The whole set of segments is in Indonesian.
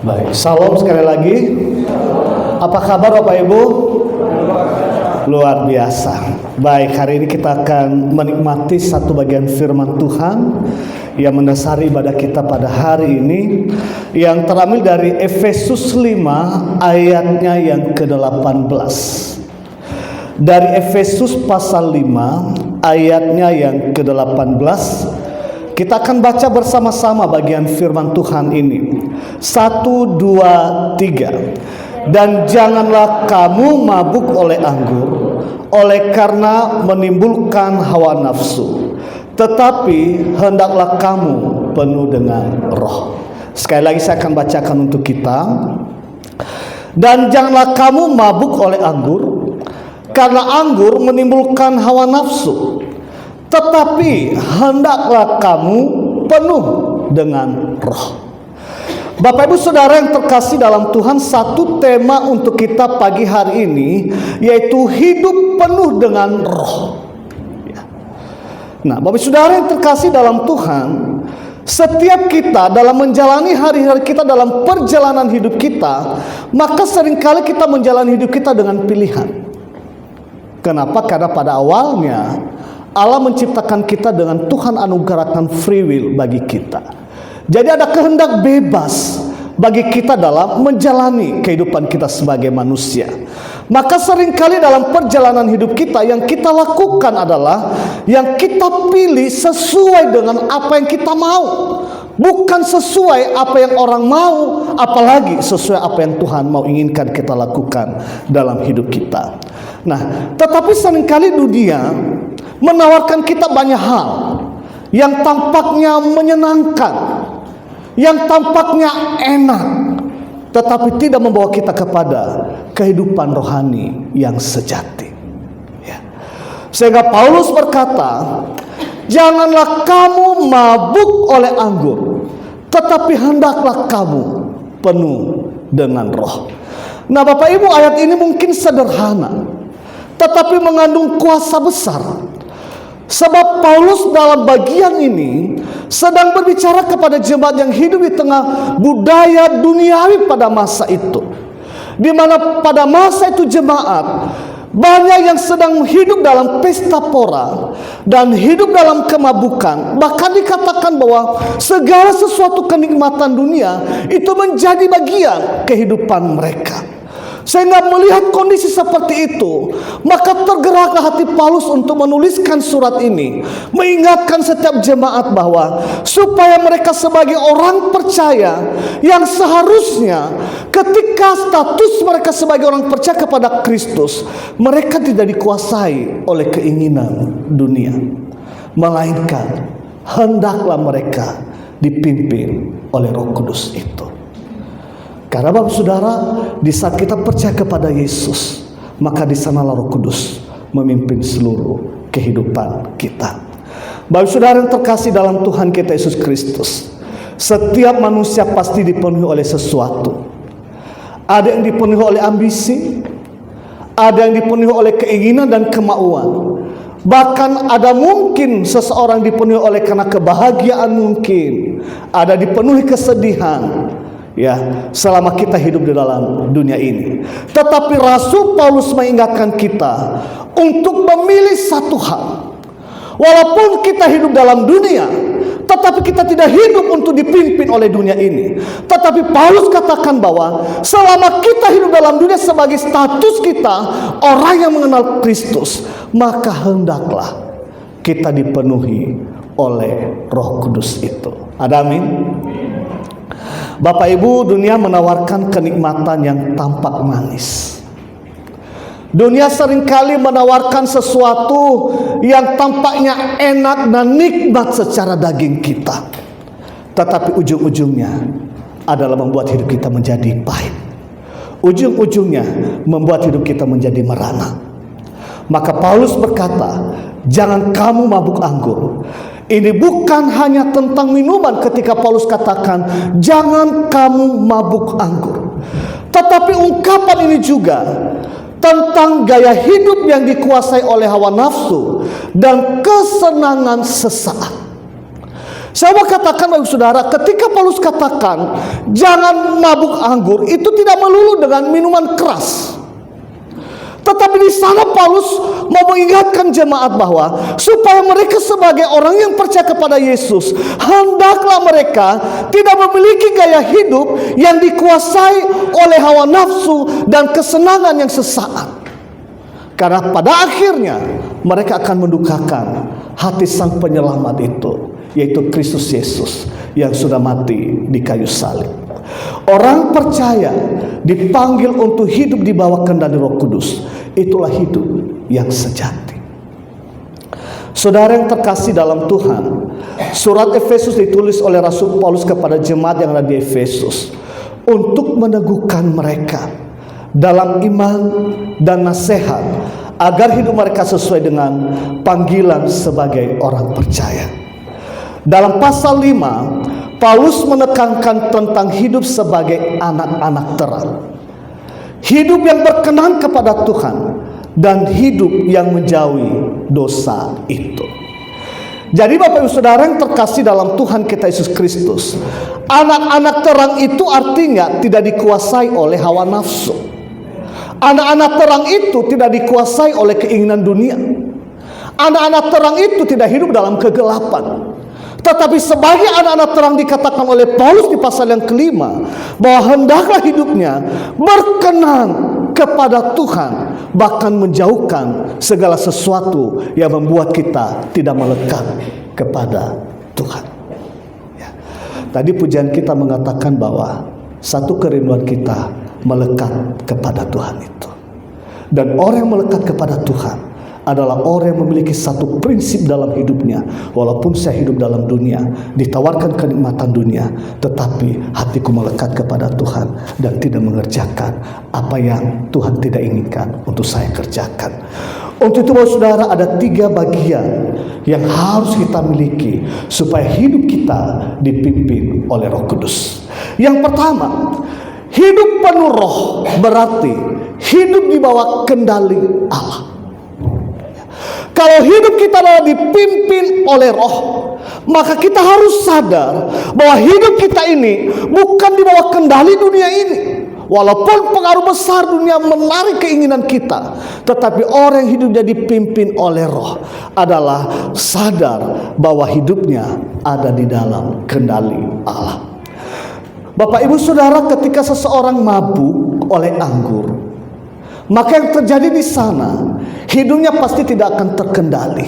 Baik, salam sekali lagi. Apa kabar Bapak Ibu? Luar biasa. Baik, hari ini kita akan menikmati satu bagian firman Tuhan yang mendasari ibadah kita pada hari ini, yang terambil dari Efesus 5 ayatnya yang ke-18. Dari Efesus pasal 5 ayatnya yang ke-18, kita akan baca bersama-sama bagian firman Tuhan ini. 1, 2, 3. Dan janganlah kamu mabuk oleh anggur, oleh karena menimbulkan hawa nafsu, tetapi hendaklah kamu penuh dengan roh. Sekali lagi saya akan bacakan untuk kita. Dan janganlah kamu mabuk oleh anggur, karena anggur menimbulkan hawa nafsu, tetapi hendaklah kamu penuh dengan roh. Bapak Ibu Saudara yang terkasih dalam Tuhan, satu tema untuk kita pagi hari ini yaitu hidup penuh dengan roh. Nah, Bapak Ibu Saudara yang terkasih dalam Tuhan, setiap kita dalam menjalani hari-hari kita, dalam perjalanan hidup kita, maka seringkali kita menjalani hidup kita dengan pilihan. Kenapa? Karena pada awalnya Allah menciptakan kita dengan Tuhan anugerahkan free will bagi kita. Jadi ada kehendak bebas bagi kita dalam menjalani kehidupan kita sebagai manusia. Maka seringkali dalam perjalanan hidup kita, yang kita lakukan adalah yang kita pilih sesuai dengan apa yang kita mau, bukan sesuai apa yang orang mau, apalagi sesuai apa yang Tuhan mau inginkan kita lakukan dalam hidup kita. Nah, tetapi seringkali dunia menawarkan kita banyak hal yang tampaknya menyenangkan, yang tampaknya enak, tetapi tidak membawa kita kepada kehidupan rohani yang sejati. Sehingga Paulus berkata, janganlah kamu mabuk oleh anggur, tetapi hendaklah kamu penuh dengan roh. Nah Bapak Ibu, ayat ini mungkin sederhana, tetapi mengandung kuasa besar. Sebab Paulus dalam bagian ini sedang berbicara kepada jemaat yang hidup di tengah budaya duniawi pada masa itu, di mana pada masa itu jemaat banyak yang sedang hidup dalam pesta pora dan hidup dalam kemabukan. Bahkan dikatakan bahwa segala sesuatu kenikmatan dunia itu menjadi bagian kehidupan mereka. Sehingga melihat kondisi seperti itu, maka tergeraklah hati Paulus untuk menuliskan surat ini, mengingatkan setiap jemaat bahwa supaya mereka sebagai orang percaya yang seharusnya ketika status mereka sebagai orang percaya kepada Kristus, mereka tidak dikuasai oleh keinginan dunia, melainkan hendaklah mereka dipimpin oleh Roh Kudus itu. Karena Bapak Saudara, di saat kita percaya kepada Yesus, maka di sanalah Roh Kudus memimpin seluruh kehidupan kita. Bapak Saudara yang terkasih dalam Tuhan kita Yesus Kristus, setiap manusia pasti dipenuhi oleh sesuatu. Ada yang dipenuhi oleh ambisi, ada yang dipenuhi oleh keinginan dan kemauan. Bahkan ada mungkin seseorang dipenuhi oleh karena kebahagiaan, mungkin ada dipenuhi kesedihan, selama kita hidup di dalam dunia ini. Tetapi Rasul Paulus mengingatkan kita untuk memilih satu hal. Walaupun kita hidup dalam dunia, tetapi kita tidak hidup untuk dipimpin oleh dunia ini. Tetapi Paulus katakan bahwa selama kita hidup dalam dunia sebagai status kita orang yang mengenal Kristus, maka hendaklah kita dipenuhi oleh Roh Kudus itu. Ada amin? Bapak Ibu, dunia menawarkan kenikmatan yang tampak manis. Dunia seringkali menawarkan sesuatu yang tampaknya enak dan nikmat secara daging kita, tetapi ujung-ujungnya adalah membuat hidup kita menjadi pahit. Ujung-ujungnya membuat hidup kita menjadi merana. Maka Paulus berkata, jangan kamu mabuk anggur. Ini bukan hanya tentang minuman ketika Paulus katakan jangan kamu mabuk anggur, tetapi ungkapan ini juga tentang gaya hidup yang dikuasai oleh hawa nafsu dan kesenangan sesaat. Saya mau katakan bagi saudara, ketika Paulus katakan jangan mabuk anggur, itu tidak melulu dengan minuman keras. Tetapi di sana Paulus mau mengingatkan jemaat bahwa supaya mereka sebagai orang yang percaya kepada Yesus, hendaklah mereka tidak memiliki gaya hidup yang dikuasai oleh hawa nafsu dan kesenangan yang sesaat. Karena pada akhirnya mereka akan mendukakan hati sang penyelamat itu, yaitu Kristus Yesus yang sudah mati di kayu salib. Orang percaya dipanggil untuk hidup di bawah kendali Roh Kudus. Itulah hidup yang sejati. Saudara yang terkasih dalam Tuhan, surat Efesus ditulis oleh Rasul Paulus kepada jemaat yang ada di Efesus untuk meneguhkan mereka dalam iman dan nasihat agar hidup mereka sesuai dengan panggilan sebagai orang percaya. Dalam pasal 5, Paulus menekankan tentang hidup sebagai anak-anak terang, hidup yang berkenan kepada Tuhan, dan hidup yang menjauhi dosa itu. Jadi Bapak Ibu Saudara yang terkasih dalam Tuhan kita Yesus Kristus, anak-anak terang itu artinya tidak dikuasai oleh hawa nafsu. Anak-anak terang itu tidak dikuasai oleh keinginan dunia. Anak-anak terang itu tidak hidup dalam kegelapan. Tetapi sebagai anak-anak terang dikatakan oleh Paulus di pasal yang kelima, bahwa hendaklah hidupnya berkenan kepada Tuhan, bahkan menjauhkan segala sesuatu yang membuat kita tidak melekat kepada Tuhan. Ya. Tadi pujian kita mengatakan bahwa satu kerinduan kita melekat kepada Tuhan itu. Dan orang yang melekat kepada Tuhan adalah orang yang memiliki satu prinsip dalam hidupnya. Walaupun saya hidup dalam dunia, ditawarkan kenikmatan dunia, tetapi hatiku melekat kepada Tuhan dan tidak mengerjakan apa yang Tuhan tidak inginkan untuk saya kerjakan. Untuk itu saudara, ada 3 bagian yang harus kita miliki supaya hidup kita dipimpin oleh Roh Kudus. Yang pertama, hidup penuh roh berarti hidup di bawah kendali Allah. Kalau hidup kita adalah dipimpin oleh roh, maka kita harus sadar bahwa hidup kita ini bukan di bawah kendali dunia ini. Walaupun pengaruh besar dunia menarik keinginan kita, tetapi orang yang hidupnya dipimpin oleh roh adalah sadar bahwa hidupnya ada di dalam kendali Allah. Bapak Ibu Saudara, ketika seseorang mabuk oleh anggur, maka yang terjadi di sana, hidupnya pasti tidak akan terkendali.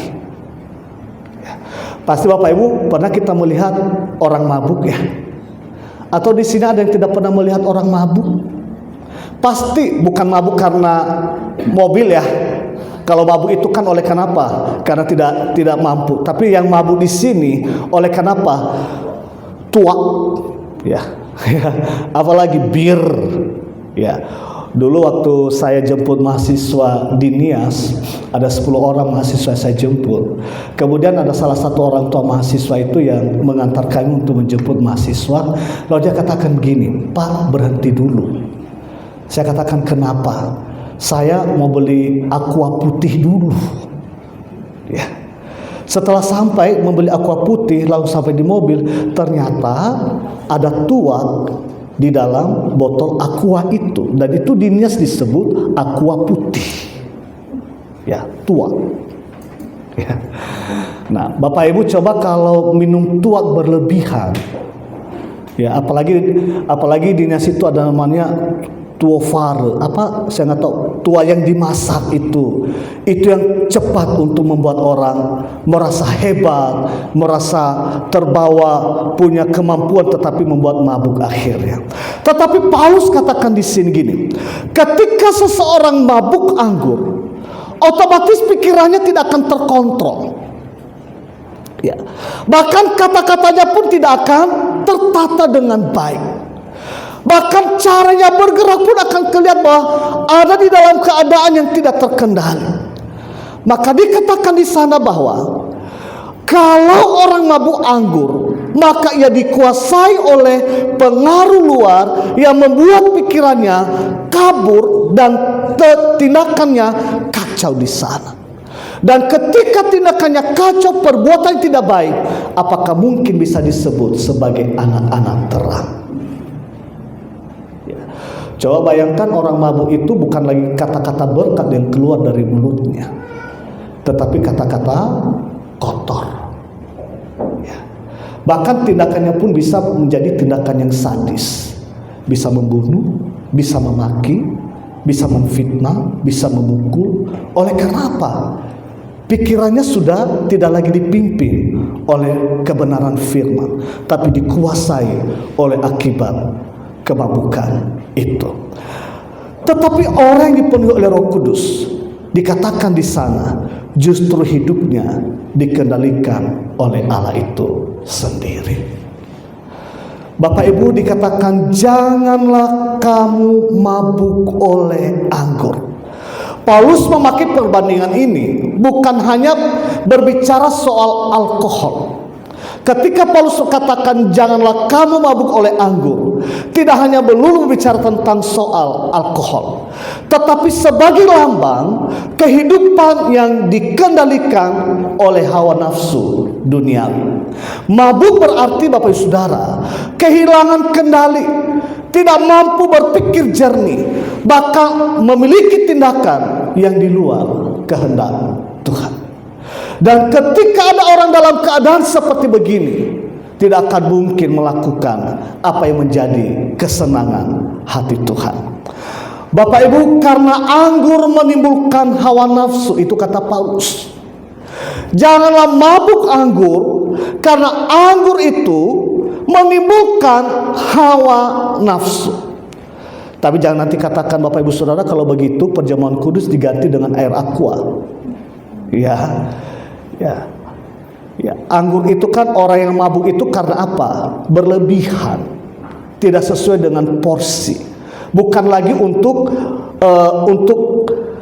Pasti Bapak Ibu pernah kita melihat orang mabuk ya? Atau di sini ada yang tidak pernah melihat orang mabuk? Pasti bukan mabuk karena mobil ya. Kalau mabuk itu kan oleh kenapa? Karena tidak mampu. Tapi yang mabuk di sini oleh kenapa? Tua, ya. Apalagi bir, ya. Dulu waktu saya jemput mahasiswa di Nias, ada 10 orang mahasiswa saya jemput. Kemudian ada salah satu orang tua mahasiswa itu yang mengantar kami untuk menjemput mahasiswa. Lalu dia katakan gini, "Pak, berhenti dulu." Saya katakan, "Kenapa?" "Saya mau beli aqua putih dulu." Ya. Setelah sampai membeli aqua putih, lalu sampai di mobil, ternyata ada tuak di dalam botol aqua itu, dan itu di Nias disebut aqua putih, ya, tua. Ya. Nah, Bapak Ibu coba kalau minum tuak berlebihan, ya, apalagi di Nias itu ada namanya tuofare, apa saya nggak tahu, tua yang dimasak itu yang cepat untuk membuat orang merasa hebat, merasa terbawa, punya kemampuan, tetapi membuat mabuk akhirnya. Tetapi Paulus katakan di sini gini, ketika seseorang mabuk anggur, otomatis pikirannya tidak akan terkontrol. Ya. Bahkan kata-katanya pun tidak akan tertata dengan baik. Bahkan caranya bergerak pun akan kelihatan bahwa ada di dalam keadaan yang tidak terkendali. Maka dikatakan di sana bahwa kalau orang mabuk anggur, maka ia dikuasai oleh pengaruh luar yang membuat pikirannya kabur dan tindakannya kacau di sana. Dan ketika tindakannya kacau, perbuatan tidak baik, apakah mungkin bisa disebut sebagai anak-anak terang? Ya. Coba bayangkan orang mabuk itu bukan lagi kata-kata berkat yang keluar dari mulutnya, tetapi kata-kata kotor. Ya. Bahkan tindakannya pun bisa menjadi tindakan yang sadis. Bisa membunuh, bisa memaki, bisa memfitnah, bisa memukul. Oleh karena apa? Pikirannya sudah tidak lagi dipimpin oleh kebenaran firman, tapi dikuasai oleh akibat kemabukan itu. Tetapi orang yang dipenuhi oleh Roh Kudus, dikatakan di sana, justru hidupnya dikendalikan oleh Allah itu sendiri. Bapak Ibu, dikatakan janganlah kamu mabuk oleh anggur. Paulus memakai perbandingan ini bukan hanya berbicara soal alkohol. Ketika Paulus katakan janganlah kamu mabuk oleh anggur, tidak hanya melulu berbicara tentang soal alkohol, tetapi sebagai lambang kehidupan yang dikendalikan oleh hawa nafsu duniawi. Mabuk berarti Bapak Ibu Saudara kehilangan kendali, tidak mampu berpikir jernih, bahkan memiliki tindakan yang di luar kehendak Tuhan. Dan ketika ada orang dalam keadaan seperti begini, tidak akan mungkin melakukan apa yang menjadi kesenangan hati Tuhan. Bapak Ibu, karena anggur menimbulkan hawa nafsu, itu kata Paulus. Janganlah mabuk anggur, karena anggur itu menimbulkan hawa nafsu. Tapi jangan nanti katakan Bapak Ibu Saudara, kalau begitu perjamuan kudus diganti dengan air aqua. Ya, anggur itu kan orang yang mabuk itu karena apa? Berlebihan, tidak sesuai dengan porsi, bukan lagi untuk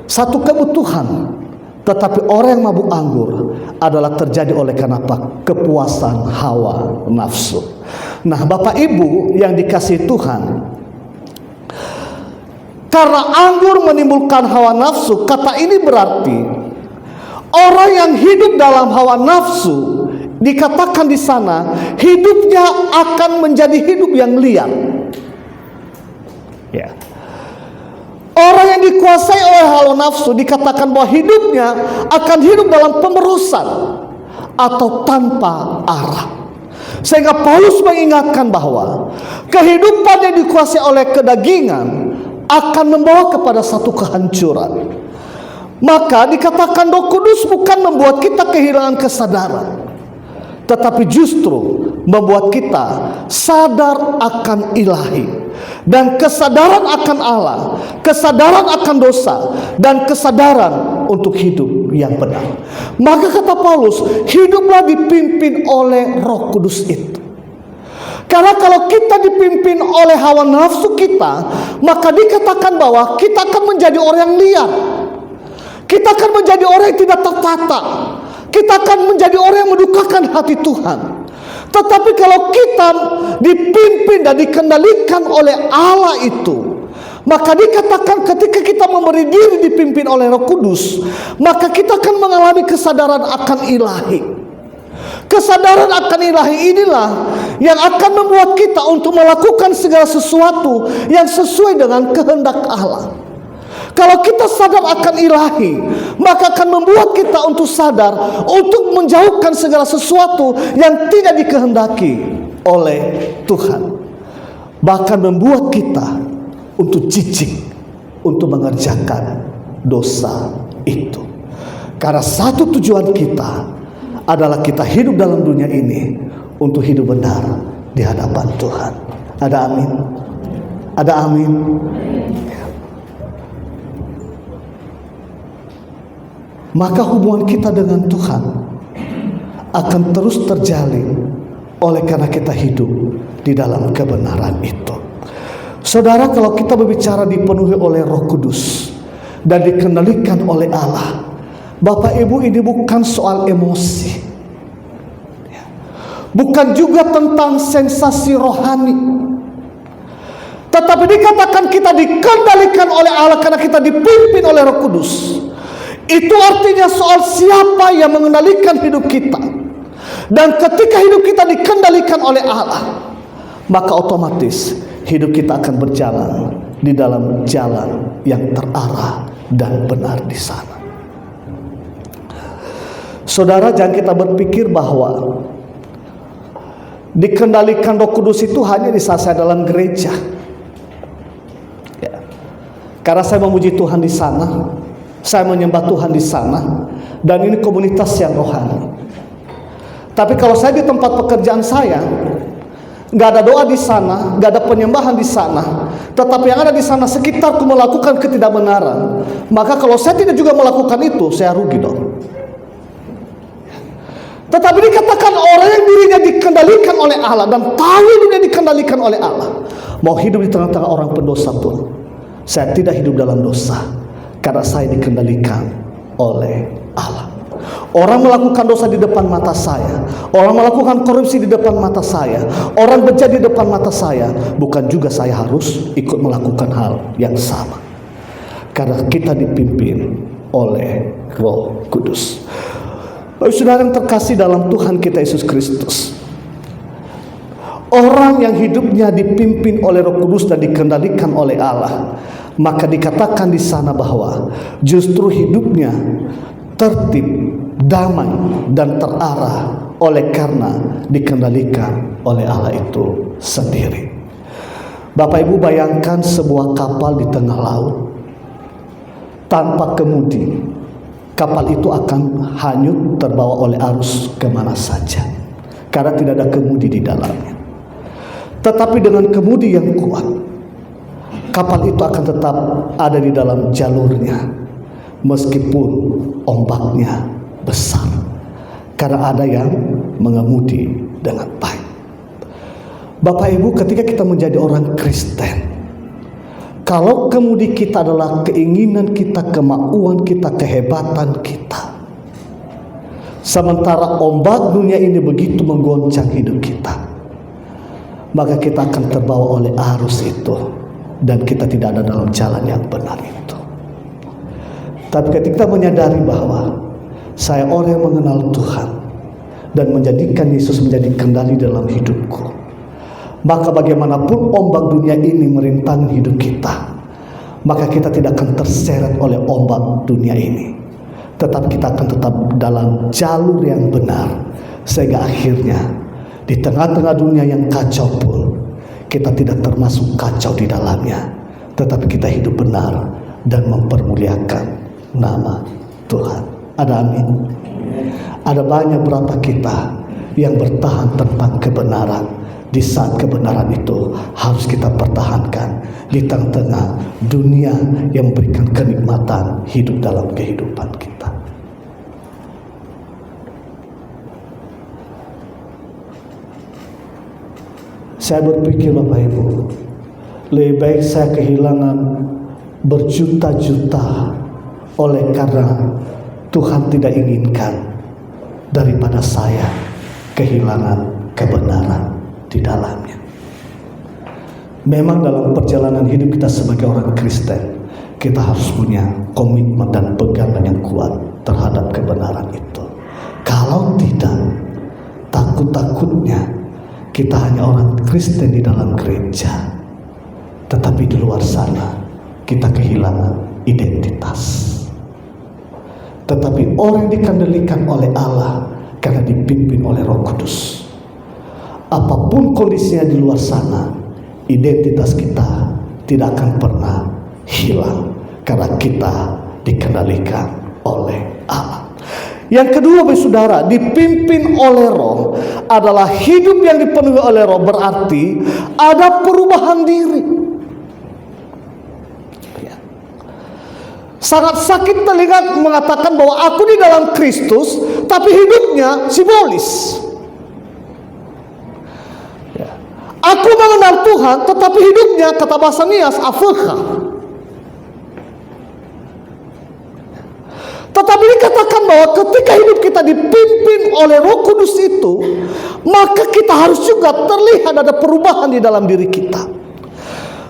satu kebutuhan. Tetapi orang yang mabuk anggur adalah terjadi oleh karena apa? Kepuasan hawa nafsu. Nah, Bapak Ibu yang dikasihi Tuhan, karena anggur menimbulkan hawa nafsu, kata ini berarti orang yang hidup dalam hawa nafsu, dikatakan di sana hidupnya akan menjadi hidup yang liar. Ya. Orang yang dikuasai oleh hawa nafsu, dikatakan bahwa hidupnya akan hidup dalam pemerusan atau tanpa arah. Sehingga Paulus mengingatkan bahwa kehidupan yang dikuasai oleh kedagingan akan membawa kepada satu kehancuran. Maka dikatakan Roh Kudus bukan membuat kita kehilangan kesadaran, tetapi justru membuat kita sadar akan ilahi, dan kesadaran akan Allah, kesadaran akan dosa, dan kesadaran untuk hidup yang benar. Maka kata Paulus, hiduplah dipimpin oleh Roh Kudus itu. Karena kalau kita dipimpin oleh hawa nafsu kita, maka dikatakan bahwa kita akan menjadi orang yang liar. Kita akan menjadi orang yang tidak tertata. Kita akan menjadi orang yang mendukakan hati Tuhan. Tetapi kalau kita dipimpin dan dikendalikan oleh Allah itu, maka dikatakan ketika kita memberi diri dipimpin oleh Roh Kudus, maka kita akan mengalami kesadaran akan ilahi. Kesadaran akan ilahi inilah yang akan membuat kita untuk melakukan segala sesuatu yang sesuai dengan kehendak Allah. Kalau kita sadar akan ilahi, maka akan membuat kita untuk sadar untuk menjauhkan segala sesuatu yang tidak dikehendaki oleh Tuhan. Bahkan membuat kita untuk jijik untuk mengerjakan dosa itu. Karena satu tujuan kita adalah kita hidup dalam dunia ini untuk hidup benar di hadapan Tuhan. Ada amin? Ada amin? Maka hubungan kita dengan Tuhan akan terus terjalin oleh karena kita hidup di dalam kebenaran itu. Saudara, kalau kita berbicara dipenuhi oleh Roh Kudus dan dikendalikan oleh Allah, Bapak Ibu, ini bukan soal emosi, bukan juga tentang sensasi rohani, tetapi dikatakan kita dikendalikan oleh Allah karena kita dipimpin oleh Roh Kudus. Itu artinya soal siapa yang mengendalikan hidup kita. Dan ketika hidup kita dikendalikan oleh Allah, maka otomatis hidup kita akan berjalan di dalam jalan yang terarah dan benar di sana. Saudara, jangan kita berpikir bahwa dikendalikan Roh Kudus itu hanya di saat saya dalam gereja. Ya. Karena saya memuji Tuhan di sana, saya menyembah Tuhan di sana, dan ini komunitas yang rohani. Tapi kalau saya di tempat pekerjaan saya, nggak ada doa di sana, nggak ada penyembahan di sana, tetapi yang ada di sana sekitarku melakukan ketidakbenaran, maka kalau saya tidak juga melakukan itu, saya rugi dong. Tetapi dikatakan orang yang dirinya dikendalikan oleh Allah dan tahu dirinya dikendalikan oleh Allah, mau hidup di tengah-tengah orang pendosa pun, saya tidak hidup dalam dosa karena saya dikendalikan oleh Allah. Orang melakukan dosa di depan mata saya, orang melakukan korupsi di depan mata saya, orang bejat di depan mata saya, bukan juga saya harus ikut melakukan hal yang sama, karena kita dipimpin oleh Roh Kudus. Bapak saudara yang terkasih dalam Tuhan kita Yesus Kristus, orang yang hidupnya dipimpin oleh Roh Kudus dan dikendalikan oleh Allah, maka dikatakan di sana bahwa justru hidupnya tertib, damai, dan terarah oleh karena dikendalikan oleh Allah itu sendiri. Bapak Ibu, bayangkan sebuah kapal di tengah laut tanpa kemudi. Kapal itu akan hanyut terbawa oleh arus kemana saja karena tidak ada kemudi di dalamnya. Tetapi dengan kemudi yang kuat, kapal itu akan tetap ada di dalam jalurnya meskipun ombaknya besar, karena ada yang mengemudi dengan baik. Bapak Ibu, ketika kita menjadi orang Kristen, kalau kemudi kita adalah keinginan kita, kemauan kita, kehebatan kita, sementara ombak dunia ini begitu menggoncang hidup kita, maka kita akan terbawa oleh arus itu dan kita tidak ada dalam jalan yang benar itu. Tapi ketika kita menyadari bahwa saya orang yang mengenal Tuhan dan menjadikan Yesus menjadi kendali dalam hidupku, maka bagaimanapun ombak dunia ini merintangi hidup kita, maka kita tidak akan terseret oleh ombak dunia ini, tetapi kita akan tetap dalam jalur yang benar, sehingga akhirnya di tengah-tengah dunia yang kacau pun kita tidak termasuk kacau di dalamnya, tetapi kita hidup benar dan mempermuliakan nama Tuhan. Ada amin? Ada banyak berapa kita yang bertahan tentang kebenaran, di saat kebenaran itu harus kita pertahankan di tengah-tengah dunia yang memberikan kenikmatan hidup dalam kehidupan kita. Saya berpikir Bapak Ibu, lebih baik saya kehilangan berjuta-juta oleh karena Tuhan tidak inginkan, daripada saya kehilangan kebenaran di dalamnya. Memang dalam perjalanan hidup kita sebagai orang Kristen, kita harus punya komitmen dan pegangan yang kuat terhadap kebenaran itu. Kalau tidak, takut-takutnya kita hanya orang Kristen di dalam gereja, tetapi di luar sana kita kehilangan identitas. Tetapi orang dikendalikan oleh Allah karena dipimpin oleh Roh Kudus, apapun kondisinya di luar sana, identitas kita tidak akan pernah hilang karena kita dikendalikan oleh Allah. Yang kedua, saudara, dipimpin oleh Roh adalah hidup yang dipenuhi oleh Roh, berarti ada perubahan diri. Sangat sakit telinga mengatakan bahwa aku di dalam Kristus, tapi hidupnya simbolis. Aku mengenal Tuhan, tetapi hidupnya, kata bahasa Nias, afekha. Tetapi dikatakan bahwa ketika hidup kita dipimpin oleh Roh Kudus itu, maka kita harus juga terlihat ada perubahan di dalam diri kita.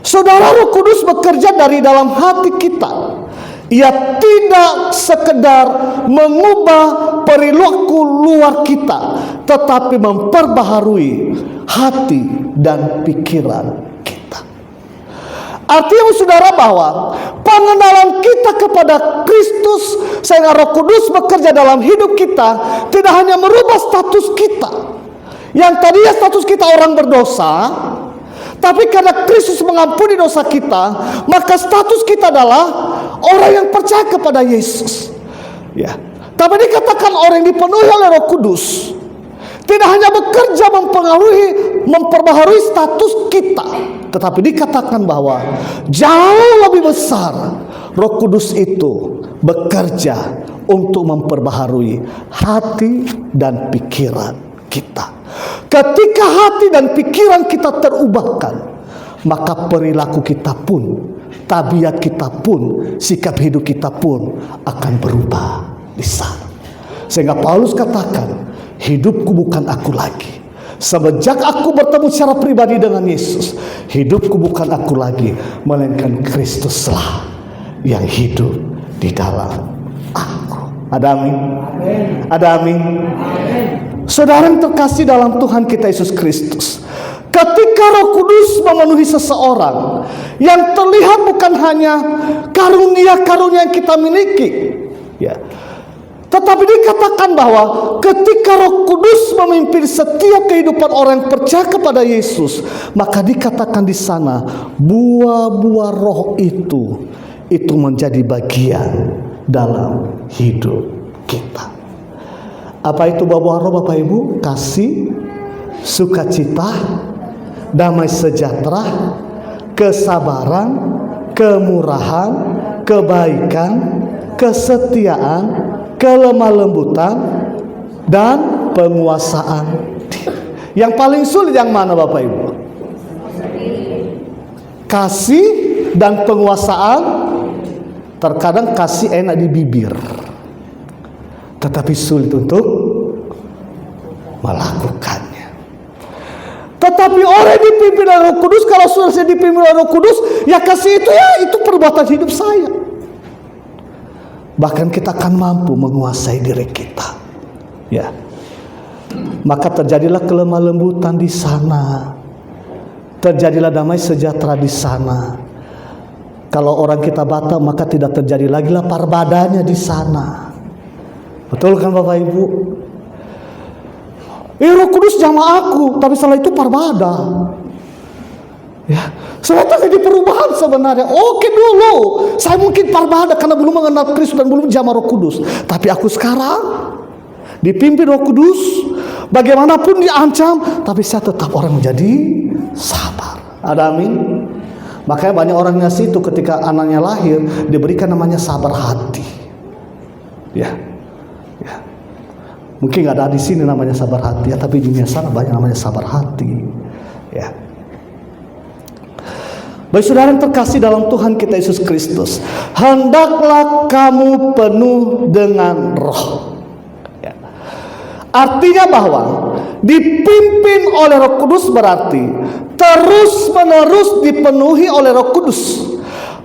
Saudara, Roh Kudus bekerja dari dalam hati kita. Ia tidak sekedar mengubah perilaku luar kita, tetapi memperbaharui hati dan pikiran kita. Artinya saudara bahwa pengenalan kita kepada Kristus sehingga Roh Kudus bekerja dalam hidup kita tidak hanya merubah status kita. Yang tadinya status kita orang berdosa, tapi karena Kristus mengampuni dosa kita, maka status kita adalah orang yang percaya kepada Yesus. Ya. Tapi dikatakan orang yang dipenuhi oleh Roh Kudus tidak hanya bekerja memperbaharui status kita, tetapi dikatakan bahwa jauh lebih besar Roh Kudus itu bekerja untuk memperbaharui hati dan pikiran kita. Ketika hati dan pikiran kita terubahkan, maka perilaku kita pun, tabiat kita pun, sikap hidup kita pun akan berubah di sana. Sehingga Paulus katakan, hidupku bukan aku lagi. Semenjak aku bertemu secara pribadi dengan Yesus, hidupku bukan aku lagi, melainkan Kristuslah yang hidup di dalam aku. Ada amin? Ada amin? Saudara yang terkasih dalam Tuhan kita Yesus Kristus, ketika Roh Kudus memenuhi seseorang, yang terlihat bukan hanya karunia-karunia yang kita miliki, ya, tetapi dikatakan bahwa ketika Roh Kudus memimpin setiap kehidupan orang yang percaya kepada Yesus, maka dikatakan di sana buah-buah Roh itu menjadi bagian dalam hidup kita. Apa itu buah-buah Roh, Bapak Ibu? Kasih, sukacita, damai sejahtera, kesabaran, kemurahan, kebaikan, kesetiaan, kelemah lembutan, dan penguasaan diri. Yang paling sulit yang mana, Bapak Ibu? Kasih dan penguasaan. Terkadang kasih enak di bibir, tetapi sulit untuk melakukannya. Tetapi orang yang dipimpin oleh Roh Kudus, kalau sudah saya dipimpin oleh Roh Kudus, ya kasih itu, ya itu perbuatan hidup saya. Bahkan kita akan mampu menguasai diri kita. Ya. Maka terjadilah kelemah lembutan di sana. Terjadilah damai sejahtera di sana. Kalau orang kita Batak, maka tidak terjadi lagi lapar badannya di sana. Betul kan Bapak Ibu? Roh Kudus jamah aku, tapi setelah itu parbada. Ya, setelah itu jadi perubahan sebenarnya. Oke dulu, saya mungkin parbada karena belum mengenal Kristus dan belum jamah Roh Kudus. Tapi aku sekarang dipimpin Roh Kudus, bagaimanapun diancam, tapi saya tetap orang menjadi sabar. Ada amin? Makanya banyak orang ngasih itu ketika anaknya lahir diberikan namanya sabar hati. Ya, ya. Mungkin nggak ada di sini namanya sabar hati, ya, tapi di dunia sana banyak namanya sabar hati. Ya. Baik saudara yang terkasih dalam Tuhan kita Yesus Kristus, hendaklah kamu penuh dengan Roh. Ya. Artinya bahwa dipimpin oleh Roh Kudus berarti terus menerus dipenuhi oleh Roh Kudus.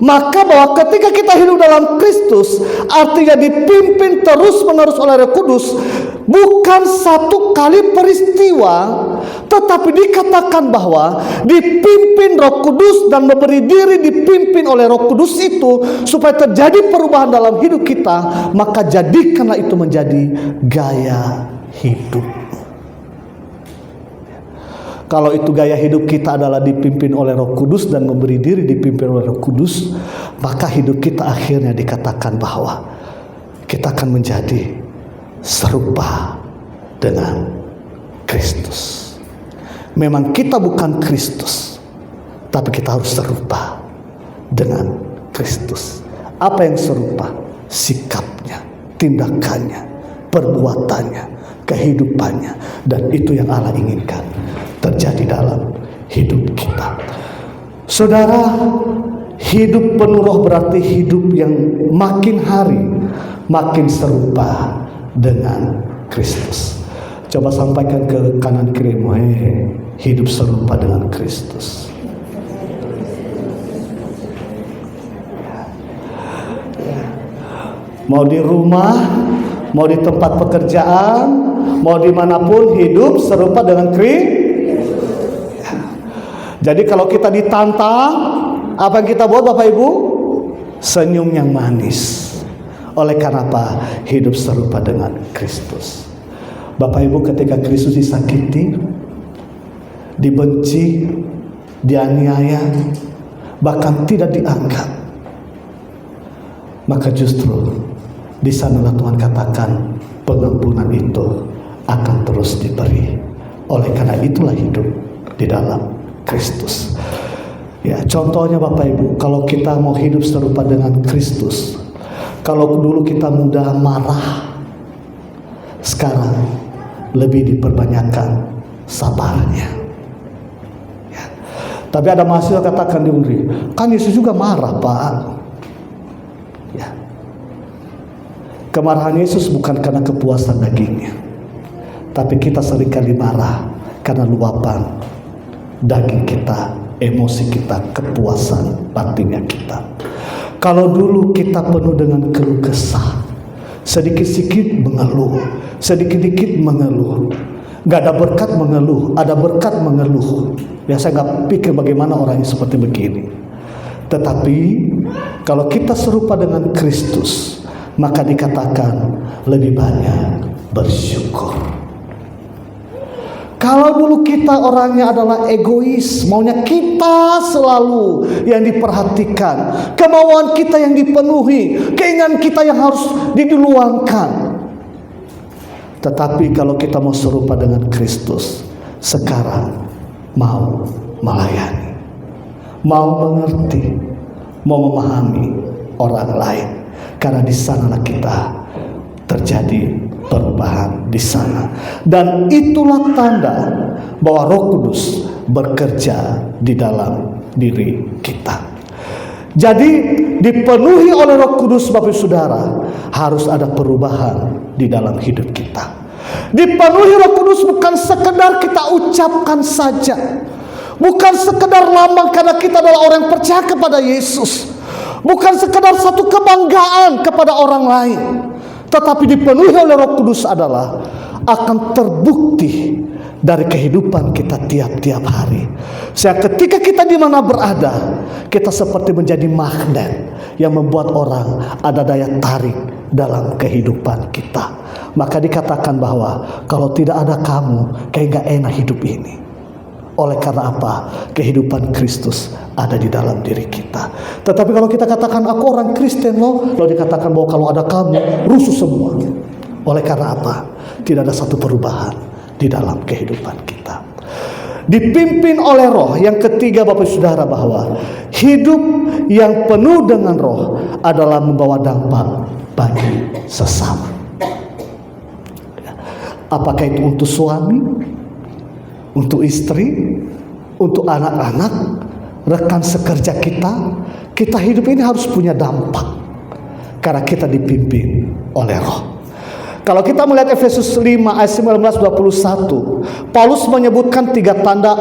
Maka bahwa ketika kita hidup dalam Kristus, artinya dipimpin terus menerus oleh Roh Kudus, bukan satu kali peristiwa, tetapi dikatakan bahwa dipimpin Roh Kudus dan memberi diri dipimpin oleh Roh Kudus itu supaya terjadi perubahan dalam hidup kita. Maka jadikanlah itu menjadi gaya hidup. Kalau itu gaya hidup kita adalah dipimpin oleh Roh Kudus dan memberi diri dipimpin oleh Roh Kudus, maka hidup kita akhirnya dikatakan bahwa kita akan menjadi serupa dengan Kristus. Memang kita bukan Kristus, tapi kita harus serupa dengan Kristus. Apa yang serupa? Sikapnya, tindakannya, perbuatannya, kehidupannya, dan itu yang Allah inginkan terjadi dalam hidup kita. Saudara, hidup penuh Roh berarti hidup yang makin hari makin serupa dengan Kristus. Coba sampaikan ke kanan kirimu, hidup serupa dengan Kristus. Mau di rumah, mau di tempat pekerjaan, mau dimanapun hidup serupa dengan Kristus. Jadi kalau kita ditantang, apa yang kita buat Bapak Ibu? Senyum yang manis. Oleh karena apa? Hidup serupa dengan Kristus. Bapak Ibu, ketika Kristus disakiti, dibenci, dianiaya, bahkan tidak dianggap, maka justru di sanalah Tuhan katakan pengampunan itu akan terus diberi. Oleh karena itulah hidup di dalam Kristus. Ya, contohnya Bapak Ibu, kalau kita mau hidup serupa dengan Kristus, kalau dulu kita mudah marah, sekarang lebih diperbanyakkan sabarnya. Ya. Tapi ada mahasiswa katakan di UNRI, kan Yesus juga marah Pak. Ya. Kemarahan Yesus bukan karena kepuasan dagingnya, tapi kita seringkali marah karena luapan daging kita, emosi kita, kepuasan batinnya kita. Kalau dulu kita penuh dengan keluh kesah, sedikit-sedikit mengeluh, sedikit-sedikit mengeluh, gak ada berkat mengeluh, ada berkat mengeluh. Ya, saya gak pikir bagaimana orang yang seperti begini. Tetapi kalau kita serupa dengan Kristus, maka dikatakan lebih banyak bersyukur. Kalau dulu kita orangnya adalah egois, maunya kita selalu yang diperhatikan, kemauan kita yang dipenuhi, keinginan kita yang harus diduluangkan. Tetapi kalau kita mau serupa dengan Kristus, sekarang mau melayani, mau mengerti, mau memahami orang lain, karena di sanalah kita terjadi perubahan di sana. Dan itulah tanda bahwa Roh Kudus bekerja di dalam diri kita. Jadi dipenuhi oleh Roh Kudus Bapak Saudara, harus ada perubahan di dalam hidup kita. Dipenuhi Roh Kudus bukan sekedar kita ucapkan saja, bukan sekedar lambang karena kita adalah orang yang percaya kepada Yesus, bukan sekedar satu kebanggaan kepada orang lain. Tetapi dipenuhi oleh Roh Kudus adalah akan terbukti dari kehidupan kita tiap-tiap hari. Sehingga ketika kita di mana berada, kita seperti menjadi magnet yang membuat orang ada daya tarik dalam kehidupan kita. Maka dikatakan bahwa kalau tidak ada kamu, kayak gak enak hidup ini. Oleh karena apa? Kehidupan Kristus ada di dalam diri kita. Tetapi kalau kita katakan aku orang Kristen loh, lalu dikatakan bahwa kalau ada kamu rusuh semua. Oleh karena apa? Tidak ada satu perubahan di dalam kehidupan kita. Dipimpin oleh Roh. Yang ketiga Bapak Saudara, bahwa hidup yang penuh dengan Roh adalah membawa dampak bagi sesama. Apakah itu untuk suami, untuk istri, untuk anak-anak, rekan sekerja kita. Kita hidup ini harus punya dampak karena kita dipimpin oleh Roh. Kalau kita melihat Efesus 5 ayat 19-21, Paulus menyebutkan 3 tanda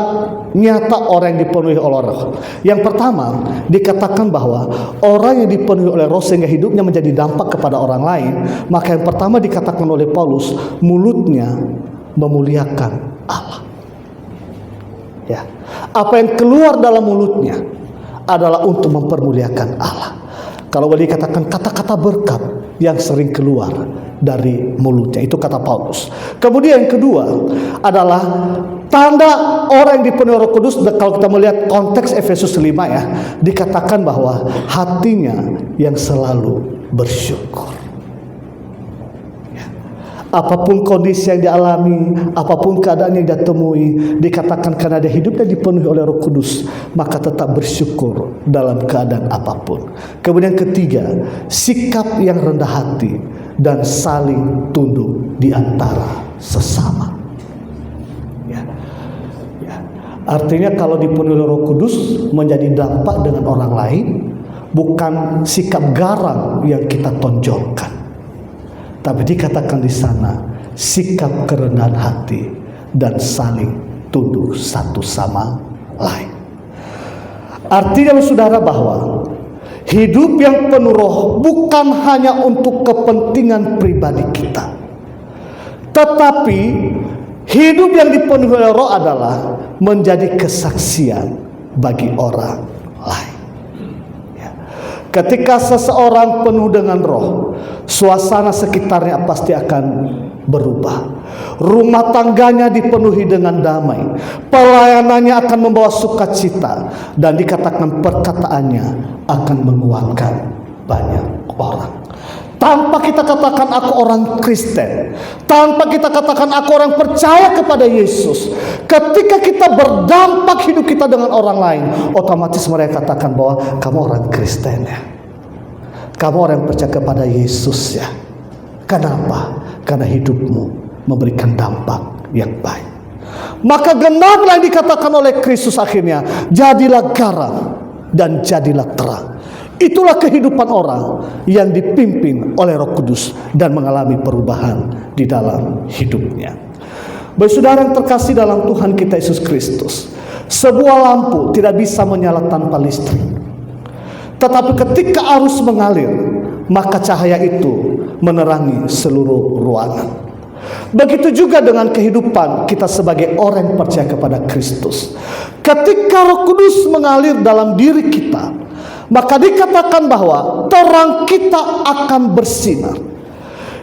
nyata orang yang dipenuhi oleh Roh. Yang pertama, dikatakan bahwa orang yang dipenuhi oleh Roh sehingga hidupnya menjadi dampak kepada orang lain. Maka yang pertama dikatakan oleh Paulus, mulutnya memuliakan Allah. Ya. Apa yang keluar dalam mulutnya adalah untuk mempermuliakan Allah. Kalau boleh dikatakan kata-kata berkat yang sering keluar dari mulutnya, itu kata Paulus. Kemudian yang kedua adalah tanda orang yang dipenuhi Roh Kudus. Kalau kita melihat konteks Efesus 5 ya, dikatakan bahwa hatinya yang selalu bersyukur. Apapun kondisi yang dialami, apapun keadaan yang dia temui, dikatakan karena dia hidupnya dipenuhi oleh Roh Kudus, maka tetap bersyukur dalam keadaan apapun. Kemudian ketiga, sikap yang rendah hati dan saling tunduk di antara sesama. Ya. Ya. Artinya kalau dipenuhi oleh Roh Kudus menjadi dampak dengan orang lain, bukan sikap garang yang kita tonjolkan. Tapi dikatakan di sana sikap kerendahan hati dan saling tunduk satu sama lain. Artinya saudara bahwa Hidup yang penuh roh bukan hanya untuk kepentingan pribadi kita, tetapi hidup yang dipenuhi oleh roh adalah menjadi kesaksian bagi orang lain. Ketika seseorang penuh dengan roh, suasana sekitarnya pasti akan berubah. Rumah tangganya dipenuhi dengan damai. Pelayanannya akan membawa sukacita. Dan dikatakan perkataannya akan menguatkan banyak orang. Tanpa kita katakan aku orang Kristen, tanpa kita katakan aku orang percaya kepada Yesus, ketika kita berdampak hidup kita dengan orang lain, otomatis mereka katakan bahwa kamu orang Kristen ya, kamu orang yang percaya kepada Yesus ya. Kenapa? Karena hidupmu memberikan dampak yang baik. Maka genaplah yang dikatakan oleh Kristus akhirnya, jadilah garam dan jadilah terang. Itulah kehidupan orang yang dipimpin oleh Roh Kudus dan mengalami perubahan di dalam hidupnya. Bagi saudara yang terkasih dalam Tuhan kita Yesus Kristus, sebuah lampu tidak bisa menyala tanpa listrik. Tetapi ketika arus mengalir, maka cahaya itu menerangi seluruh ruangan. Begitu juga dengan kehidupan kita sebagai orang yang percaya kepada Kristus. Ketika Roh Kudus mengalir dalam diri kita, maka dikatakan bahwa terang kita akan bersinar.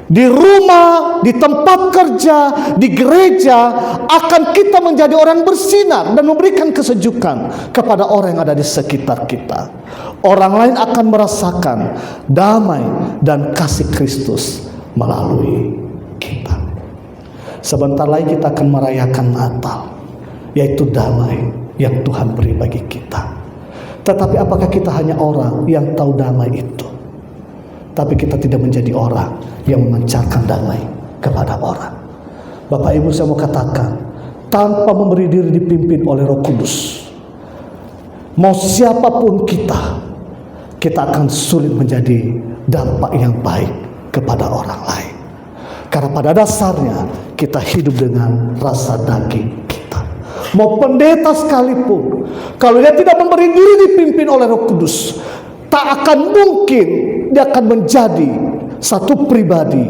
Di rumah, di tempat kerja, di gereja, akan kita menjadi orang bersinar dan memberikan kesejukan kepada orang yang ada di sekitar kita. Orang lain akan merasakan damai dan kasih Kristus melalui kita. Sebentar lagi kita akan merayakan Natal, yaitu damai yang Tuhan beri bagi kita. Tetapi apakah kita hanya orang yang tahu damai itu? Tapi kita tidak menjadi orang yang memancarkan damai kepada orang. Bapak Ibu, saya mau katakan, tanpa memberi diri dipimpin oleh Roh Kudus, mau siapapun kita akan sulit menjadi dampak yang baik kepada orang lain. Karena pada dasarnya kita hidup dengan rasa daging kita. Mau pendeta sekalipun, kalau dia tidak memberi diri dipimpin oleh Roh Kudus, tak akan mungkin dia akan menjadi satu pribadi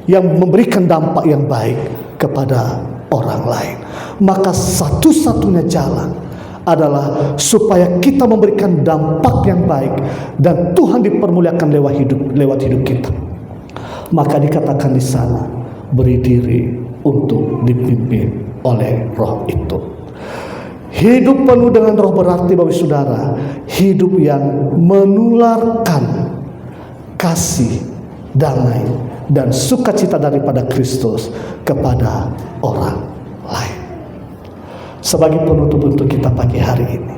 yang memberikan dampak yang baik kepada orang lain. Maka satu-satunya jalan adalah supaya kita memberikan dampak yang baik dan Tuhan dipermuliakan lewat hidup kita. Maka dikatakan di sana, beri diri untuk dipimpin oleh Roh itu. Hidup penuh dengan roh berarti bagi saudara, hidup yang menularkan kasih, damai, dan sukacita daripada Kristus kepada orang lain. Sebagai penutup untuk kita pagi hari ini,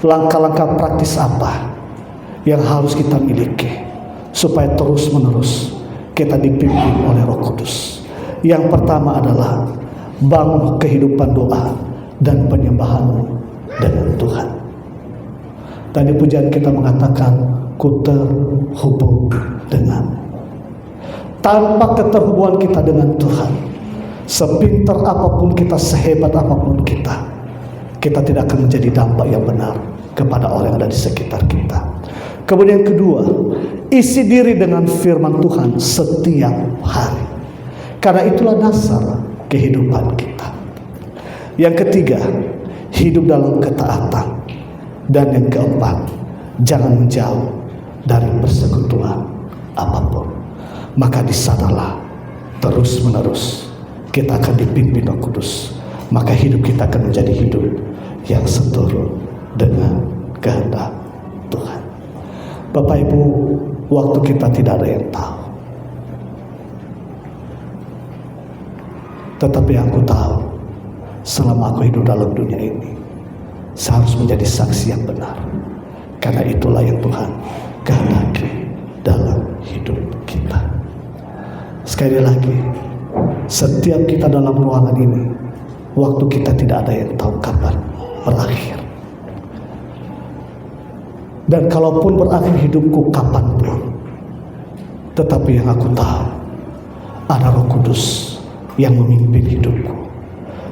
langkah-langkah praktis apa yang harus kita miliki supaya terus-menerus kita dipimpin oleh Roh Kudus? Yang pertama adalah bangun kehidupan doa dan penyembahanmu dengan Tuhan. Tadi pujian kita mengatakan, ku terhubung dengan. Tanpa keterhubungan kita dengan Tuhan, sepintar apapun kita, sehebat apapun kita tidak akan menjadi dampak yang benar kepada orang yang ada di sekitar kita. Kemudian kedua, isi diri dengan firman Tuhan setiap hari, karena itulah dasar kehidupan kita. Yang ketiga, hidup dalam ketaatan. Dan yang keempat, jangan menjauh dari persekutuan apapun. Maka di sanalah terus-menerus kita akan dipimpin Roh Kudus. Maka hidup kita akan menjadi hidup yang seturut dengan kehendak Tuhan. Bapak Ibu, waktu kita tidak ada yang tahu. Tetapi aku tahu, selama aku hidup dalam dunia ini, saya harus menjadi saksi yang benar. Karena itulah yang Tuhan kehendaki dalam hidup kita. Sekali lagi, setiap kita dalam ruangan ini, waktu kita tidak ada yang tahu kapan berakhir. Dan kalaupun berakhir hidupku kapanpun, tetapi yang aku tahu, ada Roh Kudus yang memimpin hidupku.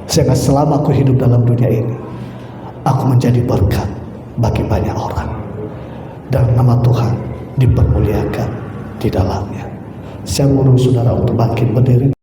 Sehingga selama aku hidup dalam dunia ini, aku menjadi berkat bagi banyak orang. dan nama Tuhan dipermuliakan di dalamnya. Saya mengundang saudara untuk bangkit berdiri.